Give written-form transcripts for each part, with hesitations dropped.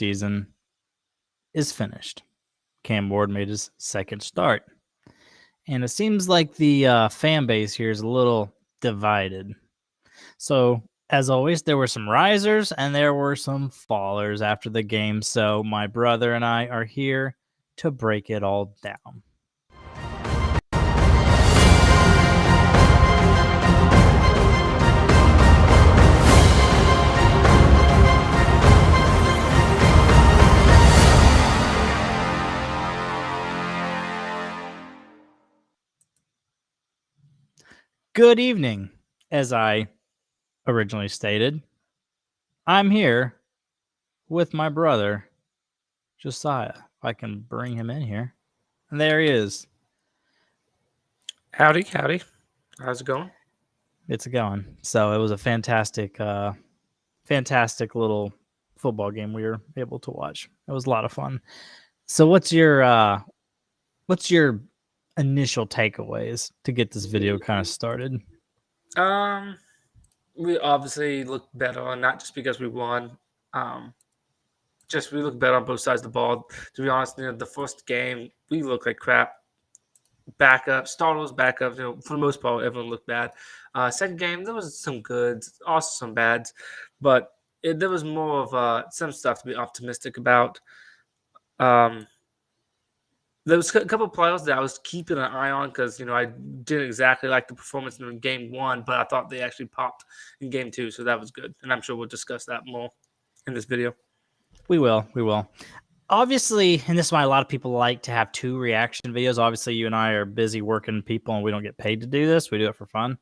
season is finished. Cam Ward made his second start. And it seems like the fan base here is a little divided. So, as always, there were some risers and there were some fallers after the game. So, my brother and I are here to break it all down. Good evening. As I originally stated, I'm here with my brother, Josiah. If I can bring him in here. And there he is. Howdy. How's it going? It's going. So it was a fantastic little football game we were able to watch. It was a lot of fun. So what's your initial takeaways to get this video kind of started? We obviously looked better, not just because we won. Just we looked better on both sides of the ball. To be honest, the first game we looked like crap. Starters, backups. For the most part, everyone looked bad. Second game there was some goods, also some bads, but there was more of some stuff to be optimistic about. There was a couple of players that I was keeping an eye on because I didn't exactly like the performance in game one, but I thought they actually popped in game two, so that was good. And I'm sure we'll discuss that more in this video. We will. Obviously, and this is why a lot of people like to have two reaction videos. Obviously, you and I are busy working people, and we don't get paid to do this. We do it for fun.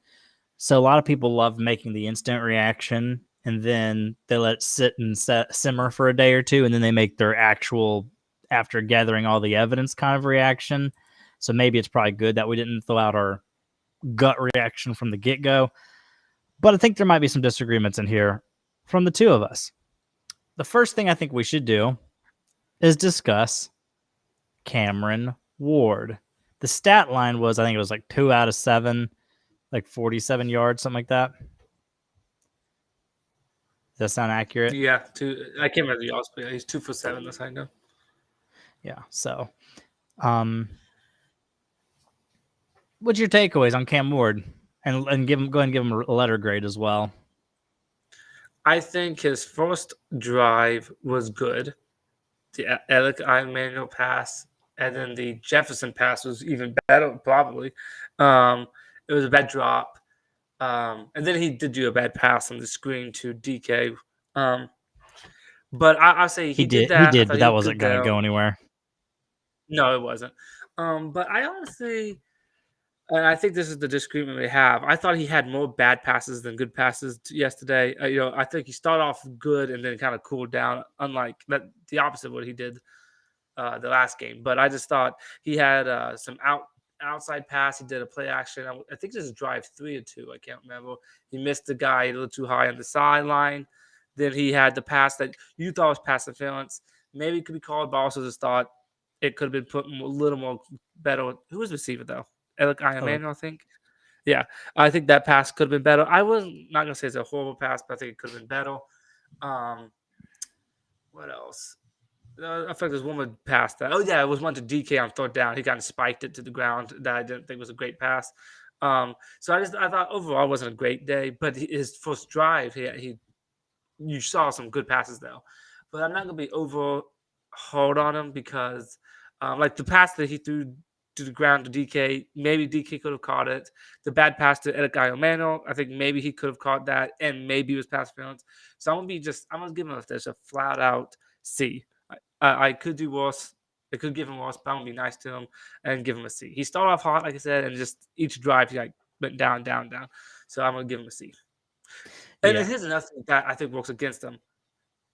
So a lot of people love making the instant reaction, and then they let it sit and simmer for a day or two, and then they make their actual, after gathering all the evidence, kind of reaction. So maybe it's probably good that we didn't throw out our gut reaction from the get-go. But I think there might be some disagreements in here from the two of us. The first thing I think we should do is discuss Cameron Ward. The stat line was, I think it was like 2 out of 7, like 47 yards, something like that. Does that sound accurate? Yeah, I can't remember the yards, but he's 2 for 7. That's how I know. Yeah. So, what's your takeaways on Cam Ward? And go ahead and give him a letter grade as well. I think his first drive was good. The Alec Manuel pass, and then the Jefferson pass was even better, probably. It was a bad drop. And then he did do a bad pass on the screen to DK. But I'll say he did that. He did, but that wasn't going to go anywhere. No, it wasn't. But I honestly, and I think this is the disagreement we have. I thought he had more bad passes than good passes yesterday. I think he started off good and then kind of cooled down, unlike the opposite of what he did the last game. But I just thought he had some outside pass. He did a play action. I think this is drive 3 or 2. I can't remember. He missed the guy a little too high on the sideline. Then he had the pass that you thought was pass interference. Maybe it could be called, but also just thought it could have been put a little more better. Who was the receiver, though? Alec Manuel, I think. Yeah, I think that pass could have been better. I was not going to say it's a horrible pass, but I think it could have been better. What else? I feel like there's one more pass that. Oh, yeah, it was one to DK on third down. He kind of spiked it to the ground that I didn't think was a great pass. So I thought overall it wasn't a great day, but his first drive, you saw some good passes, though. But I'm not going to be over hard on him because like the pass that he threw to the ground to DK, maybe DK could have caught it. The bad pass to Eric Iomano, I think maybe he could have caught that, and maybe it was pass interference. So I'm gonna give him a flat out C. I could do worse. I could give him worse, but I'm gonna be nice to him and give him a C. He started off hot, like I said, and just each drive he went down. So I'm gonna give him a C. And here's another thing that I think works against him,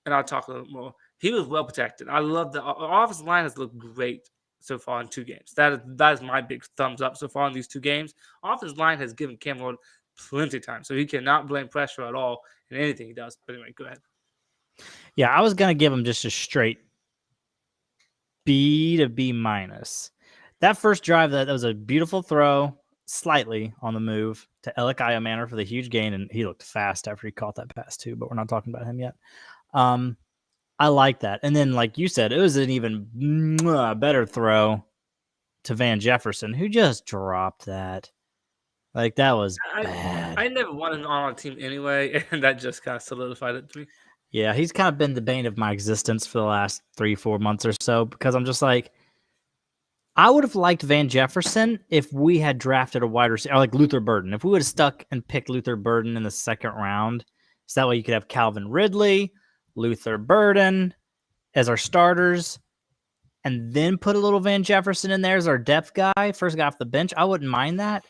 and I'll talk a little more. He was well protected. I love the offensive line has looked great so far in 2 games. That is my big thumbs up so far in these 2 games. Offensive line has given Cam Ward plenty of time, so he cannot blame pressure at all in anything he does. But anyway, go ahead. Yeah, I was gonna give him just a straight B to B minus. That first drive, that was a beautiful throw, slightly on the move to Alec Iomano for the huge gain, and he looked fast after he caught that pass too. But we're not talking about him yet. I like that. And then, like you said, it was an even better throw to Van Jefferson, who just dropped that. Like, that was I bad. I never wanted him on our team anyway, and that just kind of solidified it to me. Yeah, he's kind of been the bane of my existence for the last 3-4 months or so because I'm just like, I would have liked Van Jefferson if we had drafted a wide receiver, like Luther Burden. If we would have stuck and picked Luther Burden in the second round, so that way you could have Calvin Ridley, Luther Burden as our starters, and then put a little Van Jefferson in there as our depth guy, first guy off the bench, I wouldn't mind that.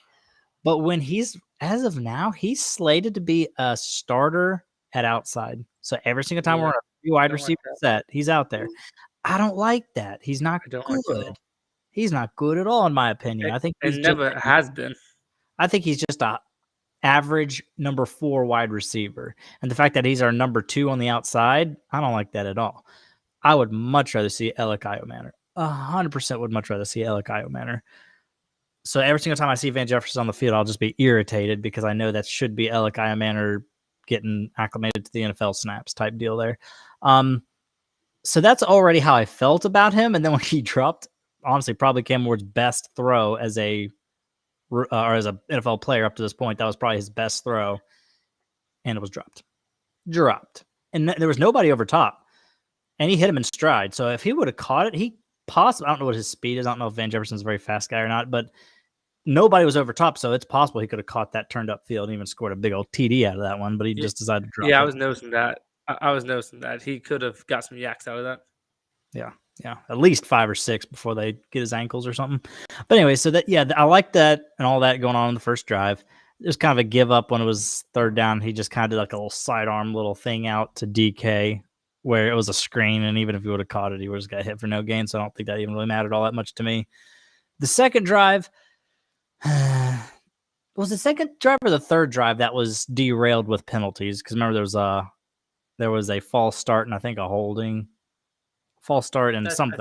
But when he's, as of now, he's slated to be a starter at outside. So every single time we're Yeah, on a three wide don't like receiver that. set, he's out there. I don't like that. He's not I don't like that at good. all. He's not good at all, in my opinion. It, I think it never has been. a average number 4 wide receiver. And the fact that he's our number 2 on the outside, I don't like that at all. I would much rather see Elikayo Manor. 100% would much rather see Elikayo Manor. So every single time I see Van Jefferson on the field, I'll just be irritated because I know that should be Elikayo Manor getting acclimated to the NFL snaps type deal there. So that's already how I felt about him. And then when he dropped, honestly, probably Cam Ward's best throw as a NFL player up to this point. That was probably his best throw, and it was dropped, and there was nobody over top, and he hit him in stride. So if he would have caught it, he possibly, I don't know what his speed is. I don't know if Van Jefferson's a very fast guy or not, but nobody was over top, so it's possible he could have caught that turned up field and even scored a big old TD out of that one, but he Yeah, just decided to drop yeah, I it. was noticing that. I was noticing that he could have got some yaks out of that. Yeah, at least 5 or 6 before they get his ankles or something. But anyway, so that, yeah, I like that and all that going on in the first drive. It was kind of a give up when it was third down. He just kind of did like a little sidearm little thing out to DK where it was a screen, and even if he would have caught it, he would have got hit for no gain. So I don't think that even really mattered all that much to me. The second drive was the second drive or the third drive that was derailed with penalties, because remember there was a false start and I think a holding. False start and something.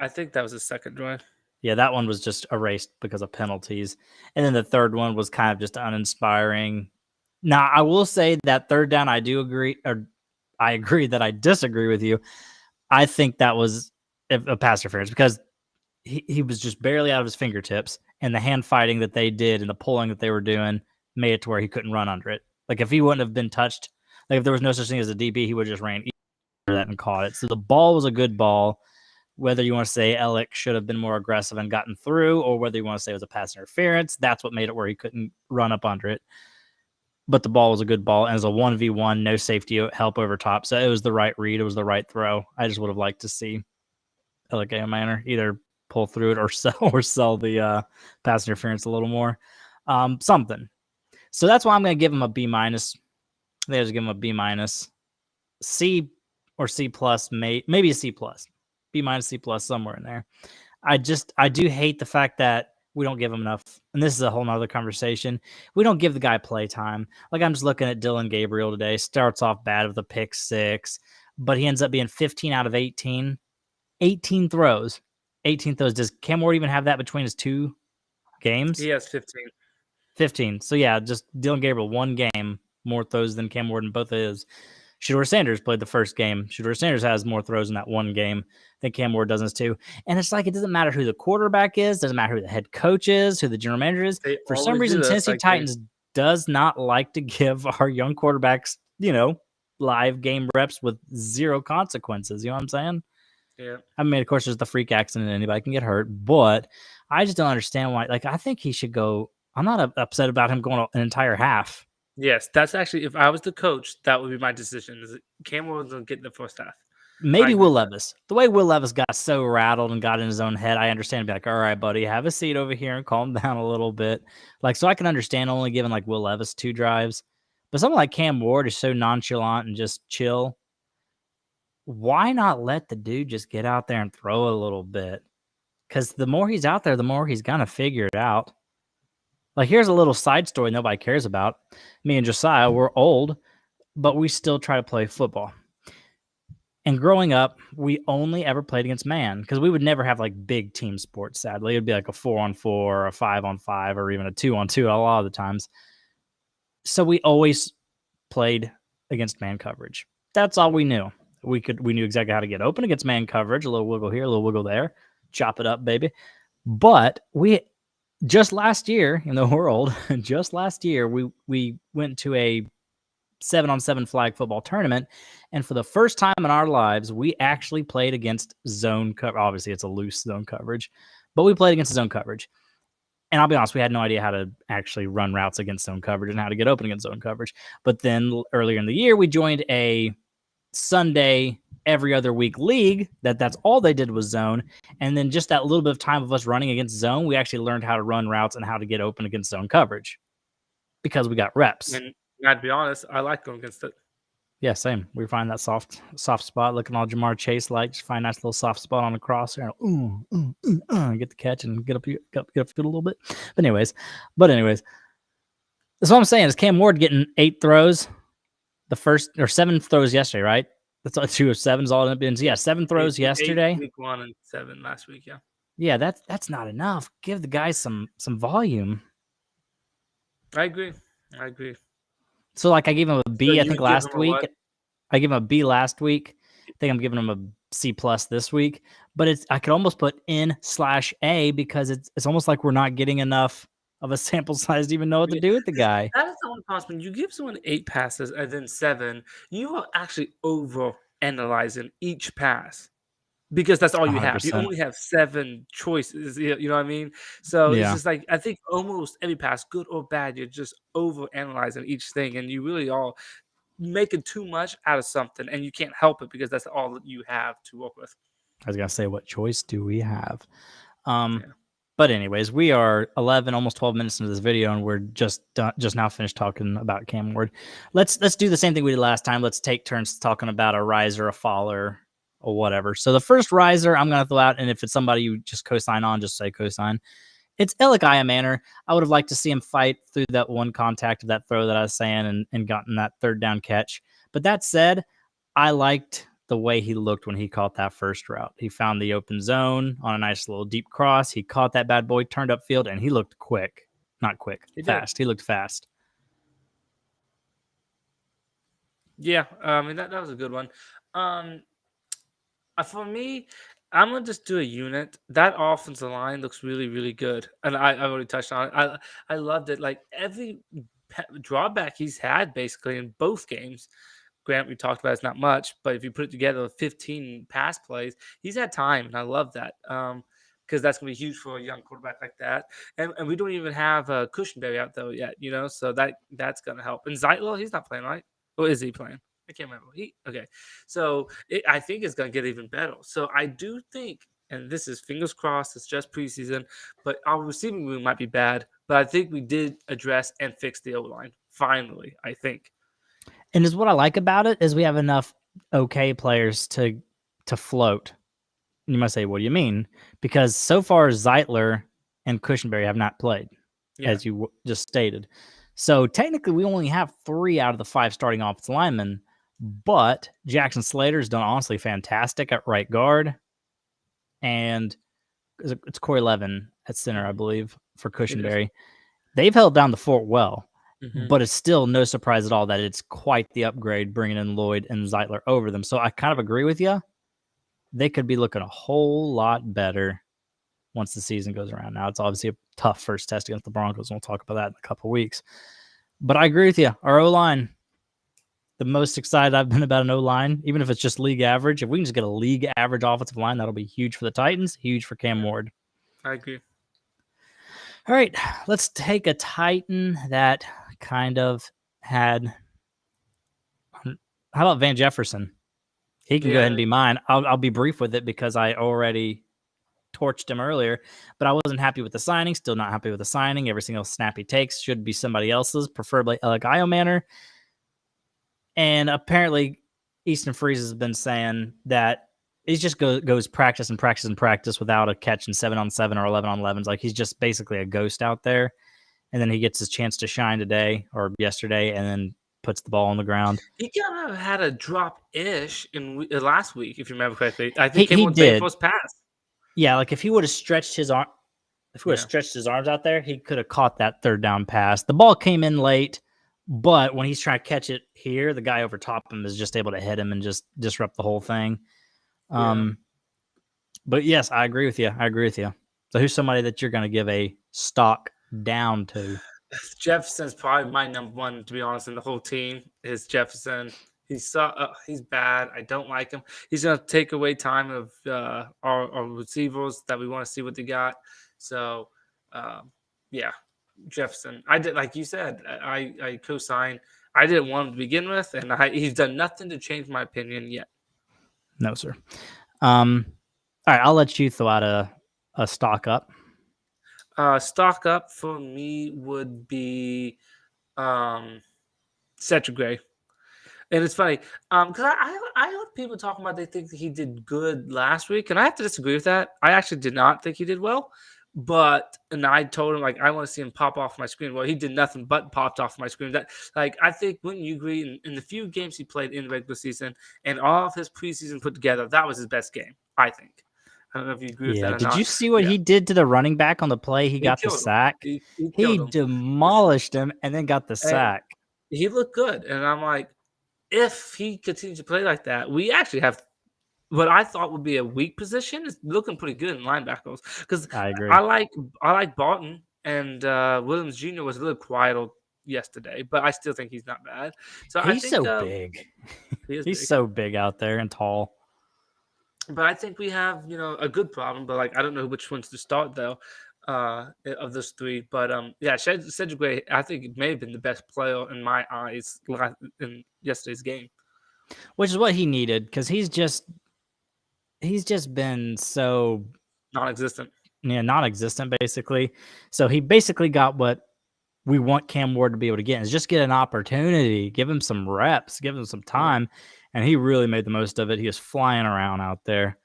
I think that was his second drive. Yeah, that one was just erased because of penalties. And then the third one was kind of just uninspiring. Now, I will say that third down, I do agree, or I agree that I disagree with you. I think that was a pass interference because he was just barely out of his fingertips, and the hand fighting that they did and the pulling that they were doing made it to where he couldn't run under it. Like, if he wouldn't have been touched, like if there was no such thing as a DB, he would have just ran that and caught it. So the ball was a good ball. Whether you want to say Ellick should have been more aggressive and gotten through, or whether you want to say it was a pass interference, that's what made it where he couldn't run up under it. But the ball was a good ball, and it was a 1v1, no safety help over top. So it was the right read. It was the right throw. I just would have liked to see Ellick Manor either pull through it or sell the pass interference a little more. Something. So that's why I'm going to give him a B minus. They just give him a B minus. C or C plus, maybe a C plus. B minus, C plus, somewhere in there. I do hate the fact that we don't give him enough. And this is a whole nother conversation. We don't give the guy play time. Like, I'm just looking at Dylan Gabriel today. Starts off bad with a pick 6, but he ends up being 15 out of 18. 18 throws. 18 throws. Does Cam Ward even have that between his 2 games? He has 15. 15. So yeah, just Dylan Gabriel, 1 game, more throws than Cam Ward in both of his. Shedeur Sanders played the first game. Shedeur Sanders has more throws in that 1 game than Cam Ward does too. And it's like, it doesn't matter who the quarterback is, doesn't matter who the head coach is, who the general manager is. They For some always do reason, this, Tennessee like Titans does not like to give our young quarterbacks, live game reps with 0 consequences. You know what I'm saying? yeah. I mean, of course, there's the freak accident. Anybody can get hurt. But I just don't understand why. Like, I think he should go. I'm not upset about him going an entire half. Yes, that's actually, if I was the coach, that would be my decision. Is Cam Ward's gonna get in the first half. Maybe agree Will with that. Levis. The way Will Levis got so rattled and got in his own head, I understand. Be like, all right, buddy, have a seat over here and calm down a little bit. Like, so I can understand only giving like Will Levis 2 drives, but someone like Cam Ward is so nonchalant and just chill. Why not let the dude just get out there and throw a little bit? Because the more he's out there, the more he's gonna figure it out. Like, here's a little side story nobody cares about. Me and Josiah, we're old, but we still try to play football. And growing up, we only ever played against man because we would never have like big team sports, sadly. It would be like a 4-on-4 or a 5-on-5 or even a 2-on-2 a lot of the times. So we always played against man coverage. That's all we knew. We knew exactly how to get open against man coverage. A little wiggle here, a little wiggle there, chop it up, baby. But we just last year in the world, just last year, we went to a 7-on-7 flag football tournament, and for the first time in our lives, we actually played against zone cover. Obviously, it's a loose zone coverage, but we played against zone coverage. And I'll be honest, we had no idea how to actually run routes against zone coverage and how to get open against zone coverage. But then earlier in the year, we joined a Sunday every other week league that's all they did was zone. And then just that little bit of time of us running against zone, we actually learned how to run routes and how to get open against zone coverage because we got reps. And I'd be honest, I like going against it. Yeah, same. We find that soft spot, looking all Jamar Chase like. Just find a nice little soft spot on the crosshair, and get the catch and get up a little bit. But anyways, that's what I'm saying is Cam Ward getting 8 throws, the first or 7 throws yesterday, right? That's all 2 of 7's all it been. Yeah, 7 throws yesterday. Week 1 and 7 last week. Yeah. Yeah, that's not enough. Give the guys some volume. I agree. So like I gave him a B, I think last week. I gave him a B last week. I think I'm giving him a C+ this week. But I could almost put N/A because it's almost like we're not getting enough of a sample size to even know what to do with the guy. That is the one cost. When you give someone 8 passes and then 7, you are actually over analyzing each pass. Because that's all you have. 100%. You only have 7 choices. You know what I mean? So Yeah. it's just like I think almost every pass, good or bad, you're just over analyzing each thing, and you really are making too much out of something, and you can't help it because that's all that you have to work with. I was gonna say, what choice do we have? But anyways, we are 11, almost 12 minutes into this video, and we're just now finished talking about Cam Ward. Let's do the same thing we did last time. Let's take turns talking about a riser, a faller, or whatever. So the first riser I'm going to throw out, and if it's somebody you just co-sign on, just say co-sign. It's Ilikiah Manor. I would have liked to see him fight through that one contact of that throw that I was saying and gotten that third down catch. But that said, I liked the way he looked when he caught that first route. He found the open zone on a nice little deep cross. He caught that bad boy, turned upfield, and he looked quick. Not quick, fast. He looked fast. Yeah, I mean, that was a good one. For me, I'm gonna just do a unit. That offensive line looks really, really good, and I already touched on it. I loved it. Like every drawback he's had basically in both games. Grant, we talked about it's not much, but if you put it together with 15 pass plays, he's had time, and I love that because that's gonna be huge for a young quarterback like that. And we don't even have Cushionberry out there yet, so that's gonna help. And Zeitler, he's not playing, right? Or is he playing? I can't remember. Okay. So I think it's going to get even better. So I do think, and this is fingers crossed, it's just preseason, but our receiving room might be bad. But I think we did address and fix the O-line. Finally, I think. And is what I like about it is we have enough okay players to float. And you might say, what do you mean? Because so far Zeitler and Cushionberry have not played, as you just stated. So technically we only have 3 out of the 5 starting offensive linemen. But Jackson Slater's done honestly fantastic at right guard. And it's Corey Levin at center, I believe, for Cushionberry. They've held down the fort well, but it's still no surprise at all that it's quite the upgrade bringing in Lloyd and Zeitler over them. So I kind of agree with you. They could be looking a whole lot better once the season goes around. Now, it's obviously a tough first test against the Broncos, and we'll talk about that in a couple of weeks. But I agree with you. Our O-line, the most excited I've been about an O-line, even if it's just league average. If we can just get a league average offensive line, that'll be huge for the Titans, huge for Cam Ward. I agree. All right, let's take a Titan that kind of had. How about Van Jefferson? He can go ahead and be mine. I'll be brief with it because I already torched him earlier, but I wasn't happy with the signing. Still not happy with the signing. Every single snap he takes should be somebody else's, preferably Ilikiah Manor. And apparently, Easton Freeze has been saying that he just goes practice without a catch in 7-on-7 or 11-on-11s. Like he's just basically a ghost out there. And then he gets his chance to shine today or yesterday, and then puts the ball on the ground. He kind of had a drop-ish in last week, if you remember correctly. I think he did. First pass. Yeah, like if he would have stretched his arm, stretched his arms out there, he could have caught that third down pass. The ball came in late. But when he's trying to catch it here, the guy over top him is just able to hit him and just disrupt the whole thing. Yeah. But yes, I agree with you. So who's somebody that you're going to give a stock down to? Jefferson's probably my number one, to be honest, in the whole team is Jefferson. He's bad. I don't like him. He's gonna take away time of our receivers that we want to see what they got. So, yeah, Jefferson. I did, like you said, I co-signed. I didn't want him to begin with, and he's done nothing to change my opinion yet. No, sir. All right, I'll let you throw out a stock up. Stock up for me would be Cedric Gray. And it's funny, because I heard people talking about they think that he did good last week, and I have to disagree with that. I actually did not think he did well, and I told him like I want to see him pop off my screen. Well, he did nothing but popped off my screen. That like I think wouldn't you agree? In the few games he played in the regular season and all of his preseason put together, that was his best game. I think. I don't know if you agree with that or Did not. you see what he did to the running back on the play? He got the killed him. sack. He He killed him. demolished him and then got the And sack. he looked good, and I'm like, if he continues to play like that, we actually have what I thought would be a weak position is looking pretty good in linebackers. Because I agree. I like Barton, and Williams Jr. was a little quiet yesterday, but I still think he's not bad. So I He's think so big. he's He's big. so big out there and tall. But I think we have a good problem. But like I don't know which ones to start though. Of those three, but yeah, Cedric Gray, I think it may have been the best player in my eyes in yesterday's game, which is what he needed because he's just been so non-existent. Yeah, non-existent basically. So he basically got what we want Cam Ward to be able to get is just get an opportunity, give him some reps, give him some time, and he really made the most of it. He was flying around out there.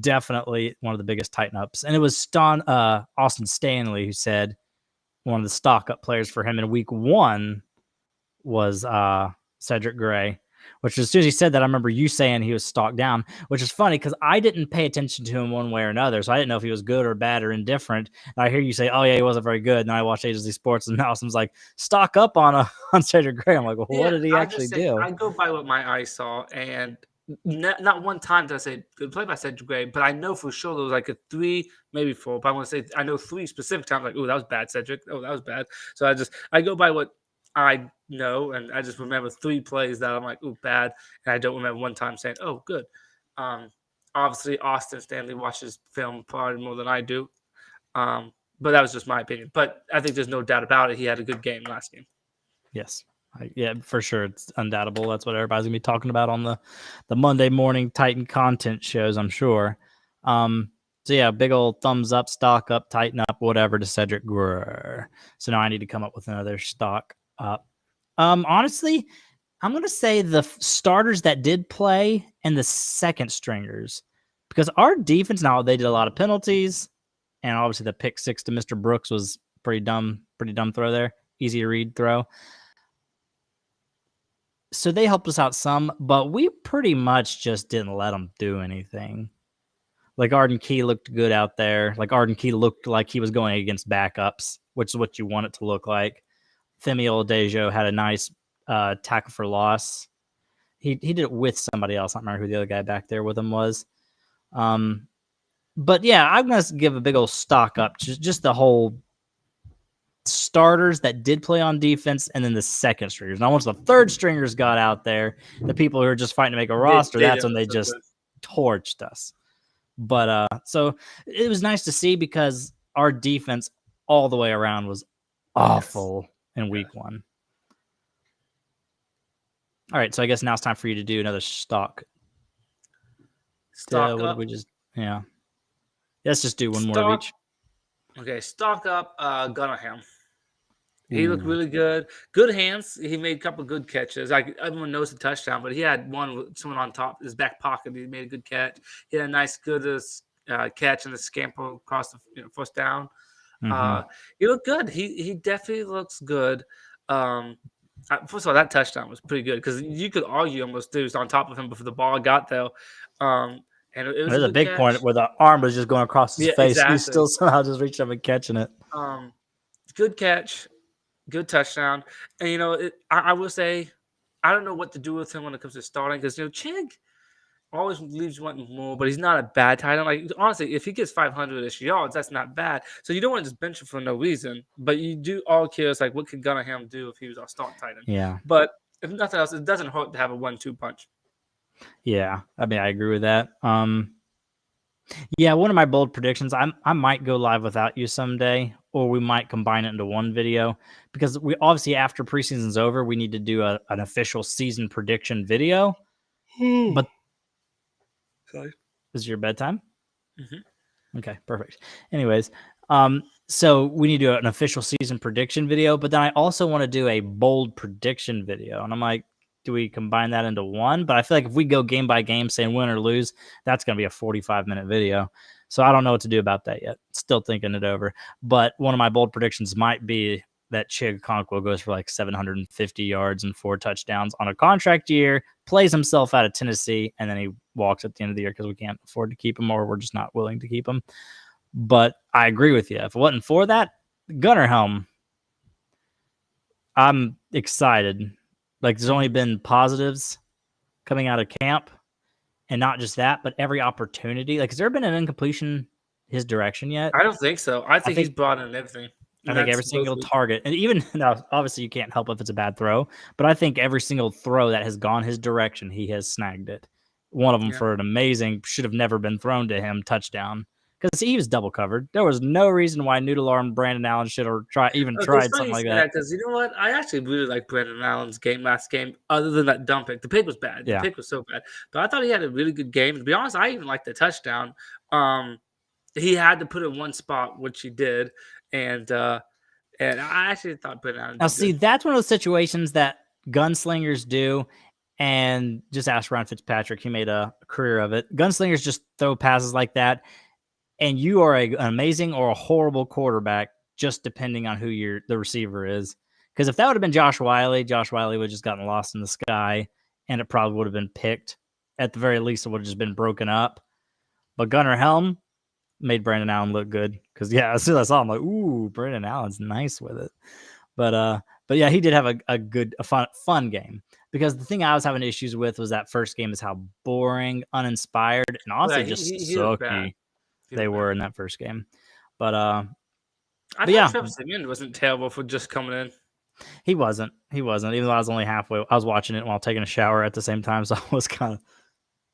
Definitely one of the biggest tighten ups. And it was Austin Stanley who said one of the stock up players for him in week 1 was Cedric Gray, which as soon as he said that, I remember you saying he was stocked down, which is funny because I didn't pay attention to him one way or another. So I didn't know if he was good or bad or indifferent. And I hear you say, oh, yeah, he wasn't very good. And I watched Agency Sports and Mouse and was like, stock up on Cedric Gray. I'm like, well, what did he actually do? I go by what my eyes saw, and not one time did I say good play by Cedric Gray, but I know for sure there was like a 3, maybe 4. But I want to say I know 3 specific times. Like, oh, that was bad, Cedric. Oh, that was bad. So I go by what I know, and I just remember 3 plays that I'm like, oh, bad, and I don't remember one time saying, oh, good. Obviously, Austin Stanley watches film probably more than I do, but that was just my opinion. But I think there's no doubt about it. He had a good game last game. Yes. Yeah, for sure. It's undoubtable. That's what everybody's going to be talking about on the Monday morning Titan content shows, I'm sure. So, yeah, big old thumbs up, stock up, tighten up, whatever to Cedric Gray. So now I need to come up with another stock up. Honestly, I'm going to say the starters that did play and the second stringers. Because our defense, now they did a lot of penalties. And obviously the pick 6 to Mr. Brooks was pretty dumb throw there. Easy to read throw. So they helped us out some, but we pretty much just didn't let them do anything. Like Arden Key looked good out there. Like Arden Key looked like he was going against backups, which is what you want it to look like. Femi Oladejo had a nice tackle for loss. He did it with somebody else. I don't remember who the other guy back there with him was. But yeah, I'm going to give a big old stock up. Just the whole starters that did play on defense and then the second stringers. Now, once the third stringers got out there, the people who are just fighting to make a roster, that's when they just torched us. But so it was nice to see because our defense all the way around was awful in week 1. All right, so I guess now it's time for you to do another stock. Stock what up. Did we just let's just do one more of each. Okay, stock up Gunningham. He looked really good. Good hands. He made a couple of good catches. Like everyone knows the touchdown, but he had one with someone on top his back pocket. He made a good catch. He had a nice, good catch and the scamper across the first down. He looked good. He definitely looks good. First of all, that touchdown was pretty good because you could argue almost he was on top of him before the ball got there. And it was a big point where the arm was just going across his face. Exactly. He still somehow just reached up and catching it. Good catch. Good touchdown. And I will say, I don't know what to do with him when it comes to starting because Chig always leaves you wanting more, but he's not a bad tight end. Like honestly, if he gets 500-ish yards, that's not bad. So you don't want to just bench him for no reason. But you do all curious, like what could Gunningham do if he was our starting tight end? Yeah. But if nothing else, it doesn't hurt to have a 1-2 punch. Yeah. I mean, I agree with that. Yeah, one of my bold predictions, I might go live without you someday, or we might combine it into one video because we obviously after preseason's over, we need to do an official season prediction video. But Sorry. is it your bedtime? Mm-hmm. Okay, perfect. Anyways, so we need to do an official season prediction video, but then I also want to do a bold prediction video. And I'm like, do we combine that into one? But I feel like if we go game by game saying win or lose, that's going to be a 45-minute video. So I don't know what to do about that yet. Still thinking it over. But one of my bold predictions might be that Chig Okonkwo goes for like 750 yards and 4 touchdowns on a contract year, plays himself out of Tennessee, and then he walks at the end of the year because we can't afford to keep him or we're just not willing to keep him. But I agree with you. If it wasn't for that, Gunnar Helm, I'm excited. Like there's only been positives coming out of camp, and not just that, but every opportunity. Like, has there been an incompletion his direction yet? I don't think so. I think he's brought in everything. I think every single target, and even now, obviously you can't help if it's a bad throw, but I think every single throw that has gone his direction, he has snagged it. One of them for an amazing, should have never been thrown to him, touchdown. Because he was double covered. There was no reason why Noodle Arm Brandon Allen should have tried something like that. Because you know what? I actually really like Brandon Allen's game last game, other than that dump pick. The pick was bad. The pick was so bad. But I thought he had a really good game. To be honest, I even liked the touchdown. He had to put it in one spot, which he did. And I actually thought Brandon Allen did Now, see, that's one of those situations that gunslingers do. And just ask Ryan Fitzpatrick. He made a career of it. Gunslingers just throw passes like that. And you are an amazing or a horrible quarterback, just depending on who the receiver is. Because if that would have been Josh Wiley would have just gotten lost in the sky, and it probably would have been picked. At the very least, it would have just been broken up. But Gunnar Helm made Brandon Allen look good. Because, yeah, as soon as I saw him, I'm like, ooh, Brandon Allen's nice with it. But yeah, he did have a fun game. Because the thing I was having issues with was that first game is how boring, uninspired, and honestly just sucky. They were in that first game. But I thought Trevor Simeon wasn't terrible for just coming in. He wasn't. Even though I was only halfway. I was watching it while taking a shower at the same time, so I was kind of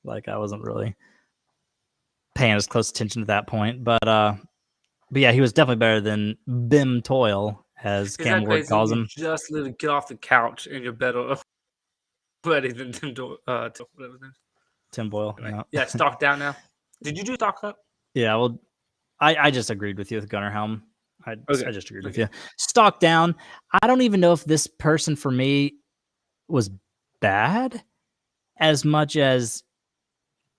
like I wasn't really paying as close attention to that point. But yeah, he was definitely better than Bim Toil, as Cam Ward calls him. You just literally get off the couch and you're better ready than Tim Boyle. Tim Boyle. Anyway, yeah, stock down now. Did you do stock up? Yeah, well, I just agreed with you with Gunnar Helm. I just agreed with you. Stock down. I don't even know if this person for me was bad as much as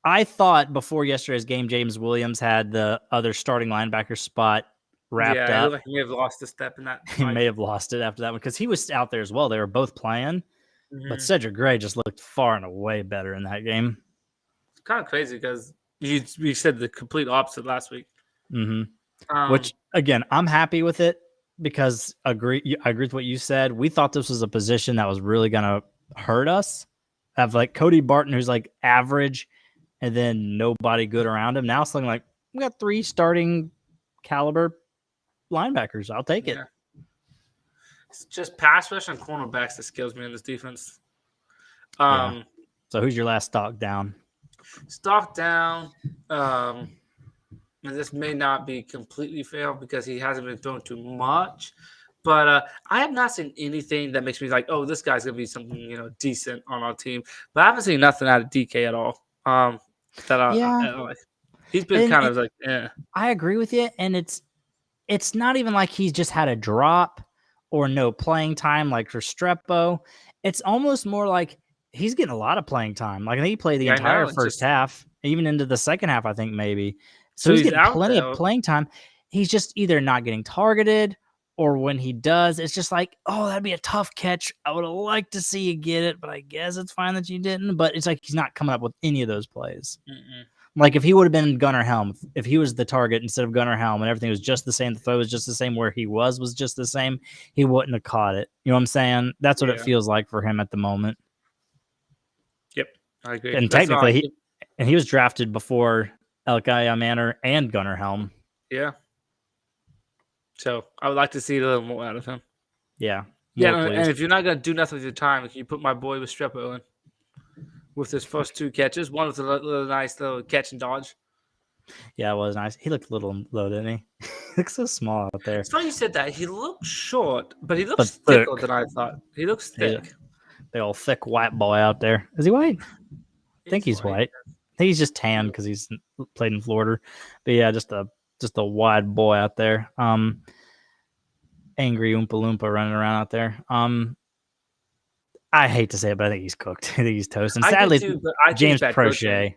I thought before yesterday's game. James Williams had the other starting linebacker spot wrapped up. Yeah, like he may have lost a step in that. He may have lost it after that one because he was out there as well. They were both playing, but Cedric Gray just looked far and away better in that game. It's kind of crazy because you said the complete opposite last week. Which, again, I'm happy with it because I agree with what you said. We thought this was a position that was really going to hurt us. Have like Cody Barton, who's like average, and then nobody good around him. Now it's looking like we got 3 starting caliber linebackers. I'll take it. It's just pass rush and cornerbacks that scares me in this defense. So who's your last stock down? Stock down. And this may not be completely fair because he hasn't been thrown too much, but I have not seen anything that makes me like, oh, this guy's gonna be something decent on our team. But I haven't seen nothing out of DK at all. I like. He's been kind of like, yeah. I agree with you, and it's not even like he's just had a drop or no playing time like Restrepo. It's almost more like he's getting a lot of playing time. Like I think he played the entire first half, even into the second half, I think maybe. So he's getting plenty of playing time. He's just either not getting targeted, or when he does, it's just like, oh, that'd be a tough catch. I would have liked to see you get it, but I guess it's fine that you didn't. But it's like he's not coming up with any of those plays. Like if he would have been Gunnar Helm, if he was the target instead of Gunnar Helm and everything was just the same, the throw was just the same, where he was just the same, he wouldn't have caught it. You know what I'm saying? That's what it Yeah. feels like for him at the moment. Yep. I agree. And That's all. technically, he was drafted before Elkai Manor and Gunnar Helm. Yeah. So I would like to see a little more out of him. Yeah. Yeah, More, and if you're not going to do nothing with your time, can you put my boy Restrepo in with his first 2 catches? One with a little nice little catch and dodge. Yeah, it was nice. He looked a little low, didn't he? He looks so small out there. It's funny you said that. He looks short, but he looks But thicker thick. than I thought. He looks thick. The old thick white boy out there. Is he white? I think he's white. I think he's just tan because he's played in Florida. But yeah, just a wide boy out there. Angry Oompa Loompa running around out there. I hate to say it, but I think he's cooked. I think he's toast. And sadly, too, James Prochet.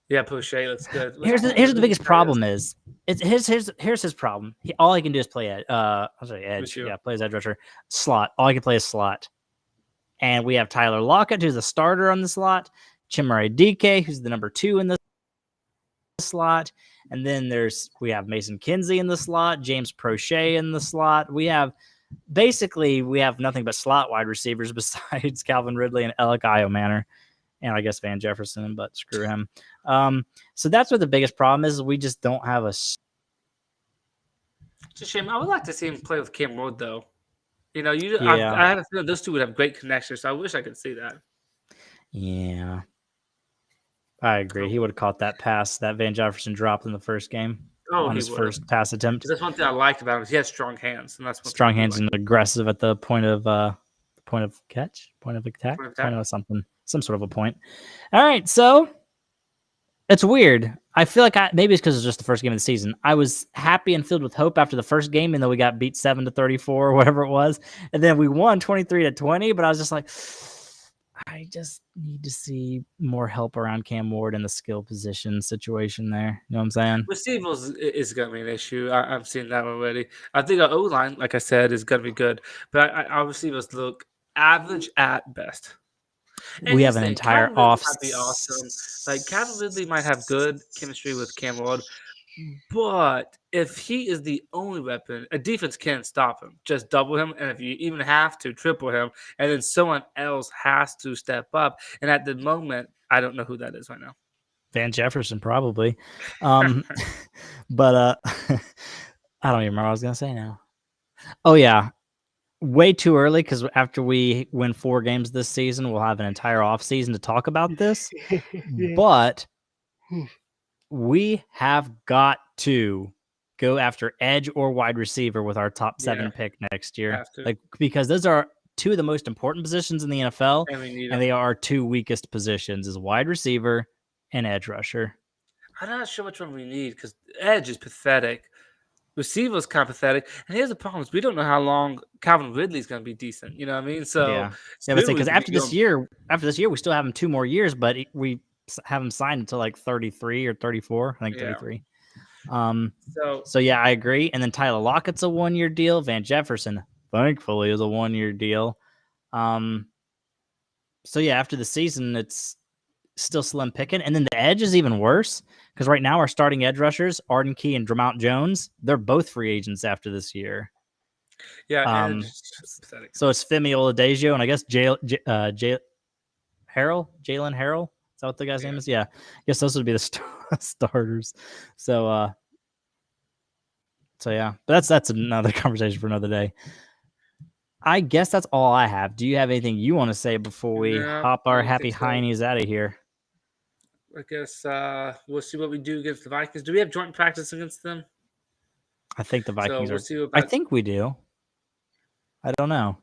Yeah, Prochet looks good. Here's the biggest problem is here's his problem. All he can do is play edge. Edge. Yeah, plays edge rusher. Slot. All he can play is slot. And we have Tyler Lockett, who's the starter on the slot. Chimere DK, who's the number 2 in the slot. And then we have Mason Kinsey in the slot, James Prochet in the slot. We have nothing but slot wide receivers besides Calvin Ridley and Alec Manor. And I guess Van Jefferson, but screw him. So that's what the biggest problem is we just don't have a... It's a shame. I would like to see him play with Cam Ward, though. You know, I have a feeling those two would have great connections, so I wish I could see that. Yeah. I agree. He would have caught that pass that Van Jefferson dropped in the first game on his first pass attempt. That's one thing I liked about him. He has strong hands, and that's strong hands and aggressive at the point of catch, point of attack, point of something, some sort of a point. All right, so it's weird. I feel like maybe it's because it's just the first game of the season. I was happy and filled with hope after the first game, even though we got beat 7-34 or whatever it was, and then we won 23-20. But I was just like, I just need to see more help around Cam Ward in the skill position situation there. You know what I'm saying? Receivers is going to be an issue. I've seen that already. I think our O-line, like I said, is going to be good. But our receivers look average at best. And we have an entire off. Might be awesome. Like Calvin Ridley might have good chemistry with Cam Ward. But if he is the only weapon, a defense can't stop him. Just double him, and if you even have to, triple him, and then someone else has to step up. And at the moment, I don't know who that is right now. Van Jefferson, probably. But I don't even remember what I was going to say now. Oh, yeah. Way too early, because after we win 4 games this season, we'll have an entire offseason to talk about this. But we have got to go after edge or wide receiver with our top 7 pick next year. Because those are 2 of the most important positions in the NFL, and they are our 2 weakest positions: is wide receiver and edge rusher. I'm not sure which one we need, because edge is pathetic. Receiver's kind of pathetic. And here's the problem: is we don't know how long Calvin Ridley's going to be decent. You know what I mean? So because after this year, we still have him 2 more years, but we have him signed until like 33 or 34. I think 33. So yeah, I agree. And then Tyler Lockett's a 1-year deal. Van Jefferson, thankfully, is a 1-year deal. So yeah, after the season, it's still slim picking. And then the edge is even worse, because right now our starting edge rushers, Arden Key and Dramount Jones, they're both free agents after this year. Yeah. So it's Femi Oladipo and I guess Jalen Harrell. Is that what the guy's name is? Yeah. I guess those would be the starters. So yeah, but that's another conversation for another day. I guess that's all I have. Do you have anything you want to say before we hop our happy heinies out of here? I guess we'll see what we do against the Vikings. Do we have joint practice against them? I think the Vikings I think we do. I don't know.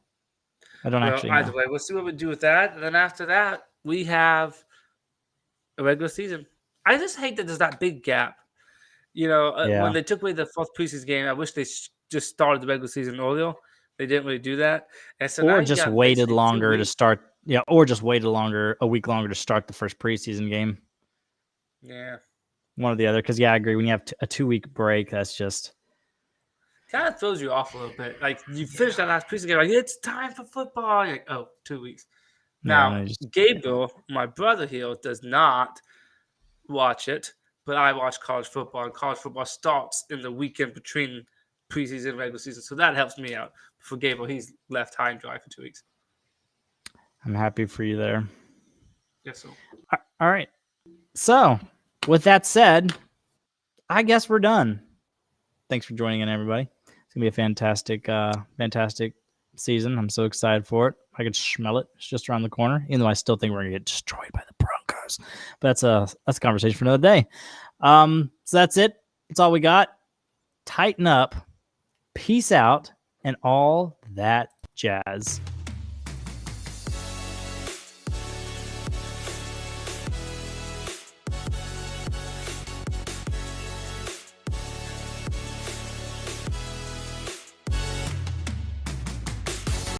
I don't actually know. Either way, we'll see what we do with that. And then after that, we have a regular season. I just hate that there's that big gap. You know, when they took away the 4th preseason game, I wish they just started the regular season earlier. They didn't really do that. And so or just waited longer to start. Yeah, or just waited a week longer to start the first preseason game. Yeah. One or the other. Because, I agree. When you have a 2-week break, that's just... kind of throws you off a little bit. Like, you finish that last preseason game, like, it's time for football. You're like, 2 weeks. Now, Gabriel, my brother here, does not watch it, but I watch college football, and college football starts in the weekend between preseason and regular season, so that helps me out. For Gable, he's left high and dry for 2 weeks. I'm happy for you there. Yes, so. All right. So, with that said, I guess we're done. Thanks for joining in, everybody. It's gonna be a fantastic season. I'm so excited for it. I can smell it. It's just around the corner. Even though I still think we're gonna get destroyed by the Broncos, but that's a conversation for another day. So that's it. That's all we got. Tighten up. Peace out, and all that jazz.